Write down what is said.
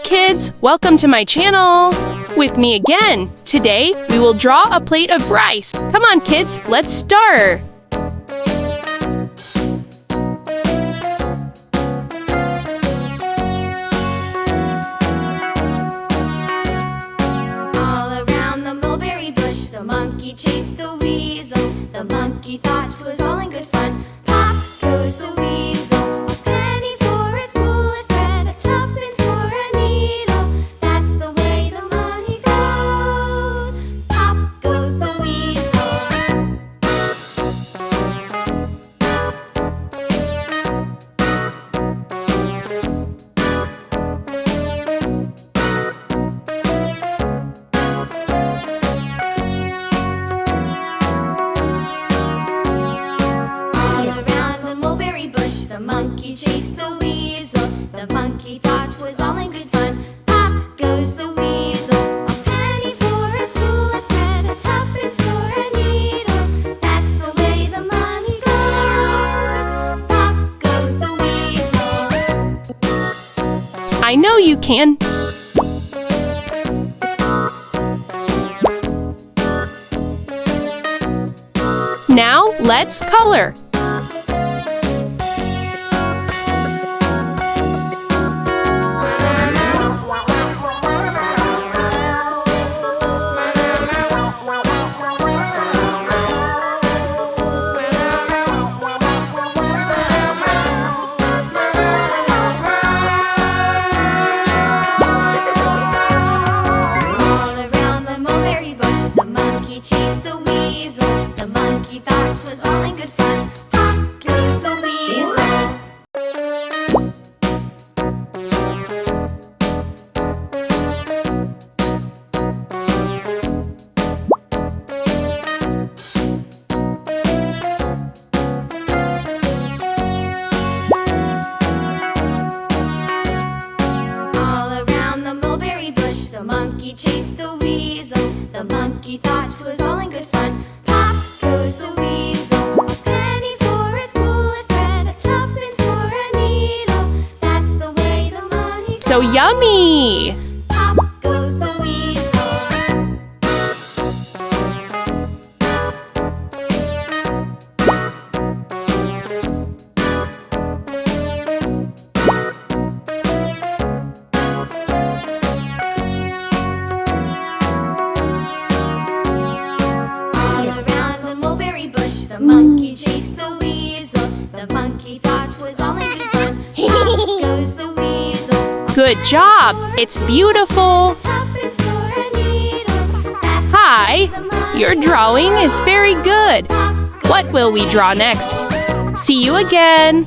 kids! Welcome to my channel! With me again! Today, we will draw a plate of rice! Come on kids, let's start! All around the mulberry bush, the monkey chased the weasel. The monkey thought 'twas all in good fun. Pop goes the weasel. A penny for a spool of thread, a tuppence for a needle. That's the way the money goes. Pop goes the weasel. All around the mulberry bush, the monkey chased the weasel. The monkey thought 'twas all in good fun. Pop goes the weasel. A penny for a spool of thread, a tuppence for a needle. That's the way the money goes. Pop goes the weasel. I know you can! Now, let's color! All around the mulberry bush, the monkey chased the weasel. The monkey thought 'twas all in good fun. Pop goes the weasel. All around the mulberry bush, the monkey chased the weasel. The monkey thought 'twas all in good fun. Pop goes the weasel. A penny for a spool of thread, a tuppence for a needle. That's the way the money goes. So yummy! Pop goes the weasel. All around the mulberry bush, the monkey chased the weasel. The monkey thought 'twas all in good fun. Pop goes the weasel. Good job! It's beautiful! Tuppence for a needle. That's Hi! the money Your drawing is very good! Pop What will we draw next? See you again!